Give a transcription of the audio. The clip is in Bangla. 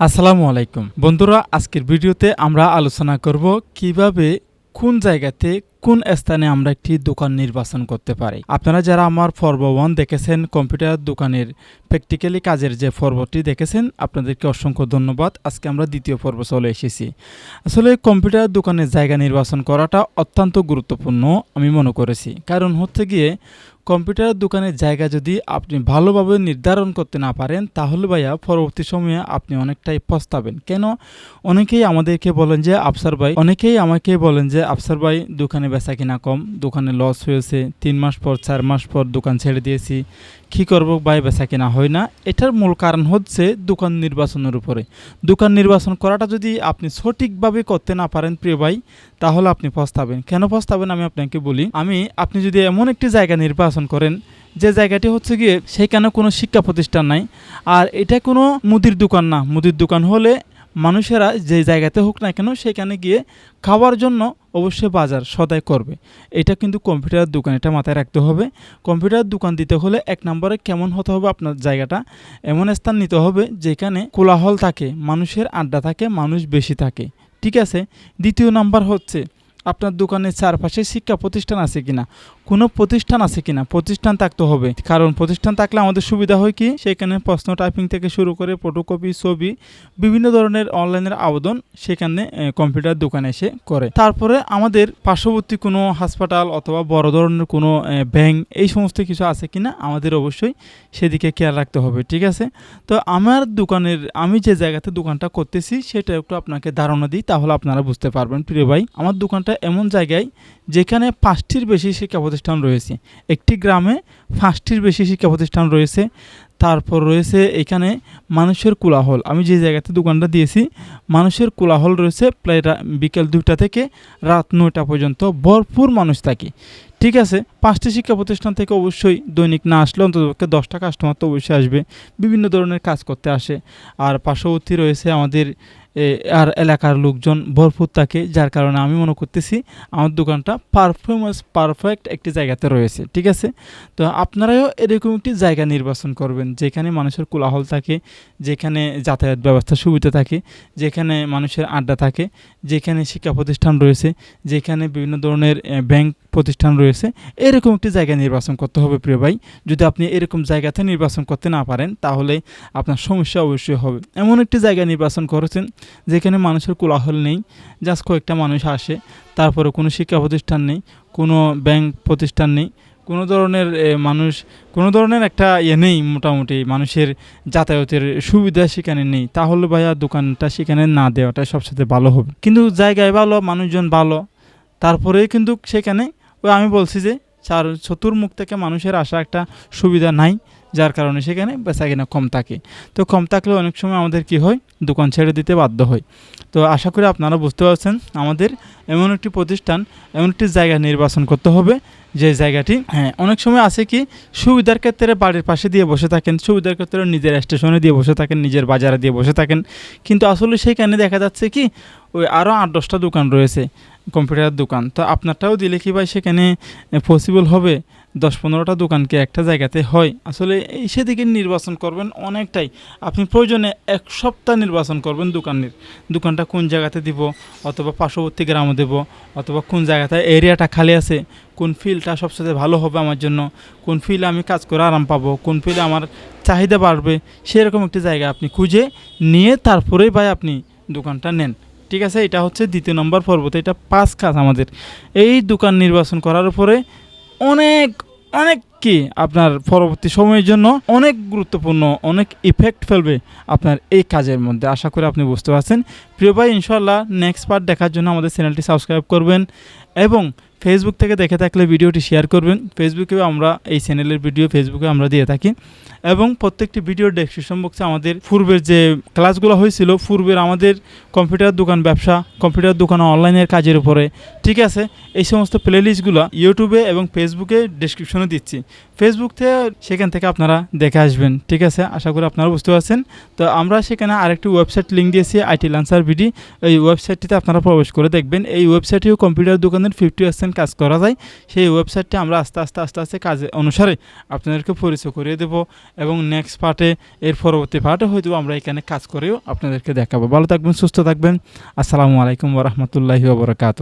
আসসালামু আলাইকুম বন্ধুরা, আজকের ভিডিওতে আমরা আলোচনা করব কিভাবে কোন জায়গাতে কোন স্থানে আমরা একটি দোকান নির্বাচন করতে পারি। আপনারা যারা আমার পর্ব 1 দেখেছেন কম্পিউটার দোকানের প্র্যাকটিক্যালি কাজের যে পর্বটি দেখেছেন আপনাদেরকে অসংখ্য ধন্যবাদ। আজকে আমরা দ্বিতীয় পর্ব চলে এসেছি। আসলে কম্পিউটার দোকানের জায়গা নির্বাচন করাটা অত্যন্ত গুরুত্বপূর্ণ আমি মনে করেছি, কারণ হচ্ছে গিয়ে কম্পিউটার দোকানের জায়গা যদি আপনি ভালোভাবে নির্ধারণ করতে না পারেন তাহলে ভাইয়া পরবর্তী সময়ে আপনি অনেকটাই পস্তাবেন। কেন? অনেকেই আমাদেরকে বলেন যে আফসার ভাই, অনেকেই আমাকে বলেন যে আফসার ভাই দোকানে বেচা কিনা কম, দোকানে লস হয়েছে, 3 মাস পর 4 মাস পর দোকান ছেড়ে দিয়েছি, কী করবো ভাই, বেচা কিনা হয় না। এটার মূল কারণ হচ্ছে দোকান নির্বাচনের উপরে। দোকান নির্বাচন করাটা যদি আপনি সঠিকভাবে করতে না পারেন প্রিয় ভাই, তাহলে আপনি পস্তাবেন। কেন পস্তাবেন আমি আপনাকে বলি। আপনি যদি এমন একটি জায়গা নির্বাচন করেন যে জায়গাটি হচ্ছে গিয়ে সেখানে কোনো শিক্ষা প্রতিষ্ঠান নাই, আর এটা কোনো মুদির দোকান না। মুদির দোকান হলে মানুষেরা যে জায়গাতে হোক না কেন সেখানে গিয়ে খাওয়ার জন্য অবশ্যই বাজার সদাই করবে। এটা কিন্তু কম্পিউটার দোকান, এটা মাথায় রাখতে হবে। কম্পিউটার দোকান দিতে হলে 1 নম্বরে কেমন হতে হবে, আপনার জায়গাটা এমন স্থান নিতে হবে যেখানে কোলাহল থাকে, মানুষের আড্ডা থাকে, মানুষ বেশি থাকে, ঠিক আছে। দ্বিতীয় নাম্বার হচ্ছে আপনার দোকানের চারপাশে শিক্ষা প্রতিষ্ঠান আছে কিনা, কোনো প্রতিষ্ঠান আছে কিনা। প্রতিষ্ঠান থাকতে হবে, কারণ প্রতিষ্ঠান থাকলে আমাদের সুবিধা হয় কি, সেখানে প্রশ্ন টাইপিং থেকে শুরু করে ফটোকপি, ছবি, বিভিন্ন ধরনের অনলাইনের আবেদন সেখানে কম্পিউটার দোকানে এসে করে। তারপরে আমাদের পার্শ্ববর্তী কোনো হাসপাতাল অথবা বড় ধরনের কোনো ব্যাংক, এই সমস্ত কিছু আছে কিনা আমাদের অবশ্যই সেদিকে খেয়াল রাখতে হবে, ঠিক আছে। তো আমার দোকানের, আমি যে জায়গাতে দোকানটা করতেছি সেটা একটু আপনাকে ধারণা দিই, তাহলে আপনারা বুঝতে পারবেন প্রিয় ভাই। আমার দোকানটা এমন জায়গায় যেখানে 5টির বেশি শিক্ষা প্রতিষ্ঠান রয়েছে। একটি গ্রামে 5টির বেশি শিক্ষা প্রতিষ্ঠান রয়েছে। তারপর রয়েছে এখানে মানুষের কোলাহল। আমি যে জায়গাতে দোকানটা দিয়েছি মানুষের কোলাহল রয়েছে, প্রায় বিকেল 2টা থেকে রাত 9টা পর্যন্ত ভরপুর মানুষ থাকে, ঠিক আছে। 5টি শিক্ষা প্রতিষ্ঠান থেকে অবশ্যই দৈনিক না আসলে অন্ততপক্ষে 10টা কাস্টমার তো অবশ্যই আসবে, বিভিন্ন ধরনের কাজ করতে আসে। আর পার্শ্ববর্তী রয়েছে আমাদের আর এলাকার লোকজন ভরপুর থাকে, যার কারণে আমি মনে করতেছি আমার দোকানটা পারফেক্ট একটি জায়গাতে রয়েছে, ঠিক আছে। তো আপনারাও এরকম একটি জায়গা নির্বাচন করবেন যেখানে মানুষের কোলাহল থাকে, যেখানে যাতায়াত ব্যবস্থার সুবিধা থাকে, যেখানে মানুষের আড্ডা থাকে, যেখানে শিক্ষা প্রতিষ্ঠান রয়েছে, যেখানে বিভিন্ন ধরনের ব্যাংক প্রতিষ্ঠান রয়েছে। এরকম একটি জায়গা নির্বাচন করতে হবে প্রিয় ভাই। যদি আপনি এরকম জায়গাতে নির্বাচন করতে না পারেন তাহলে আপনার সমস্যা অবশ্যই হবে। এমন একটি জায়গা নির্বাচন করেছেন যেখানে মানুষের কোলাহল নেই, জাস্ট কয়েকটা মানুষ আসে, তারপরে কোনো শিক্ষা প্রতিষ্ঠান নেই, কোনো ব্যাংক প্রতিষ্ঠান নেই, কোনো ধরনের কোনো ধরনের একটা নেই, মোটামুটি মানুষের যাতায়াতের সুবিধা সেখানে নেই, তাহলে ভাইয়া দোকানটা সেখানে না দেওয়াটাই সবচেয়ে ভালো হবে। কিন্তু জায়গায় ভালো, মানুষজন ভালো, তারপরেই কিন্তু সেখানে আমি বলছি যে চতুর্মুখ থেকে মানুষের আসা একটা সুবিধা নাই, যার কারণে সেখানে বেচাকেনা কম থাকে। তো কম থাকলে অনেক সময় আমাদের কি হয়, দোকান ছেড়ে দিতে বাধ্য হয়। তো আশা করি আপনারা বুঝতে পারছেন, আমাদের এমন একটি প্রতিষ্ঠান, এমন একটি জায়গা নির্বাচন করতে হবে যে জায়গাটি অনেক সময় আছে কি, সুবিধার ক্ষেত্রে বাড়ির পাশে দিয়ে বসে থাকেন, সুবিধার ক্ষেত্রে নিজের স্টেশনে দিয়ে বসে থাকেন, নিজের বাজারে দিয়ে বসে থাকেন, কিন্তু আসলে সেইখানে দেখা যাচ্ছে কি ওই আরও 8-10টা দোকান রয়েছে কম্পিউটার দোকান। তো আপনারটাও দিলে কি ভাই সেখানে পসিবল হবে? 10-15টা দোকানকে একটা জায়গাতে হয়? আসলে সেদিকে নির্বাচন করবেন অনেকটাই। আপনি প্রয়োজনে 1 সপ্তাহ নির্বাচন করবেন দোকানটা কোন জায়গাতে দিব, অথবা পার্শ্ববর্তী গ্রামে দেব, অথবা কোন জায়গাতে এরিয়াটা খালি আছে, কোন ফিল্ডটা সবচেয়ে ভালো হবে আমার জন্য, কোন ফিল্ডে আমি কাজ করে আরাম পাবো, কোন ফিল্ডে আমার চাহিদা বাড়বে, সেরকম একটি জায়গা আপনি খুঁজে নিয়ে তারপরেই ভাই আপনি দোকানটা নেন, ঠিক আছে। এটা হচ্ছে 2 নম্বর পর্বতে, এটা 5 কাজ আমাদের এই দোকান নির্বাচন করার উপরে অনেক কি আপনার পরবর্তী সময়ের জন্য অনেক গুরুত্বপূর্ণ, অনেক ইফেক্ট ফেলবে আপনার এই কাজের মধ্যে। আশা করি আপনি বুঝতে পারছেন প্রিয় ভাই। ইনশাআল্লাহ নেক্সট পার্ট দেখার জন্য আমাদের চ্যানেলটি সাবস্ক্রাইব করবেন, এবং ফেসবুক থেকে দেখে থাকলে ভিডিওটি শেয়ার করবেন। ফেসবুকেও আমরা এই চ্যানেলের ভিডিও ফেসবুকে আমরা দিয়ে থাকি, এবং প্রত্যেকটি ভিডিওর ডেসক্রিপশন বক্সে আমাদের পূর্বের যে ক্লাসগুলো হয়েছিল, পূর্বের আমাদের কম্পিউটার দোকান ব্যবসা, কম্পিউটার দোকান অনলাইনের কাজের উপরে, ঠিক আছে, এই সমস্ত প্লেলিস্টগুলো ইউটিউবে এবং ফেসবুকে ডেসক্রিপশনে দিচ্ছি। ফেসবুক থেকে সেখান থেকে আপনারা দেখে আসবেন। ঠিক আছে, আশা করি আপনারা বুঝতে পারছেন। তো আমরা সেখানে আরেকটি ওয়েবসাইট লিঙ্ক দিয়েছি, আইটি লান্সার বিডি। এই ওয়েবসাইটটিতে আপনারা প্রবেশ করে দেখবেন। এই ওয়েবসাইটেও কম্পিউটার দোকানের 50% কাজ করা যায়। সেই ওয়েবসাইটটি আমরা আস্তে আস্তে কাজ অনুসারে আপনাদেরকে পরিচয় করিয়ে দেবো এবং নেক্সট পার্টে এর পরবর্তী পার্টে হয়তো আমরা এখানে কাজ করেও আপনাদেরকে দেখাবো। ভালো থাকবেন, সুস্থ থাকবেন। আসসালামু আলাইকুম ওয়া রাহমাতুল্লাহি ওয়া বারাকাতুহু।